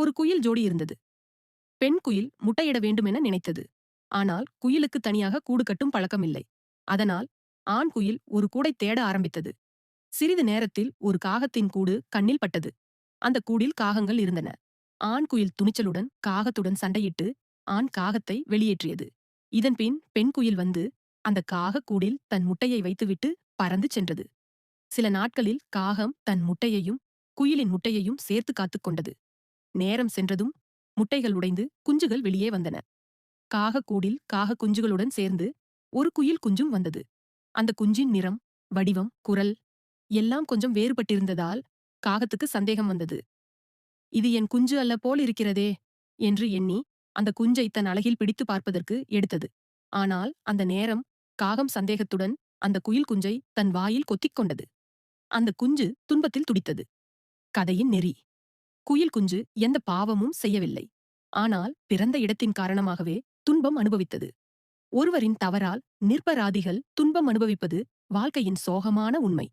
ஒரு குயில் ஜோடி இருந்தது. பெண் குயில் முட்டையிட வேண்டுமென நினைத்தது. ஆனால் குயிலுக்கு தனியாக கூடு கட்டும் பழக்கமில்லை. அதனால் ஆண் குயில் ஒரு கூடை தேட ஆரம்பித்தது. சிறிது நேரத்தில் ஒரு காகத்தின் கூடு கண்ணில் பட்டது. அந்த கூடில் காகங்கள் இருந்தன. ஆண் குயில் துணிச்சலுடன் காகத்துடன் சண்டையிட்டு ஆண் காகத்தை வெளியேற்றியது. இதன்பின் பெண் குயில் வந்து அந்த காக கூடில் தன் முட்டையை வைத்துவிட்டு பறந்து சென்றது. சில நாட்களில் காகம் தன் முட்டையையும் குயிலின் முட்டையையும் சேர்த்து காத்துக் கொண்டது. நேரம் சென்றதும் முட்டைகள் உடைந்து குஞ்சுகள் வெளியே வந்தன. காகக்கூடில் காக குஞ்சுகளுடன் சேர்ந்து ஒரு குயில் குஞ்சும் வந்தது. அந்த குஞ்சின் நிறம், வடிவம், குரல் எல்லாம் கொஞ்சம் வேறுபட்டிருந்ததால் காகத்துக்கு சந்தேகம் வந்தது. இது என் குஞ்சு அல்ல போல் இருக்கிறதே என்று எண்ணி அந்த குஞ்சை தன் அலகில் பிடித்து பார்ப்பதற்கு எடுத்தது. ஆனால் அந்த நேரம் காகம் சந்தேகத்துடன் அந்த குயில் குஞ்சை தன் வாயில் கொத்திக் கொண்டது. அந்த குஞ்சு துன்பத்தில் துடித்தது. கதையின் நெறி: குயில் குஞ்சு எந்த பாவமும் செய்யவில்லை. ஆனால் பிறந்த இடத்தின் காரணமாகவே துன்பம் அனுபவித்தது. ஒருவரின் தவறால் நிர்பராதிகள் துன்பம் அனுபவிப்பது வாழ்க்கையின் சோகமான உண்மை.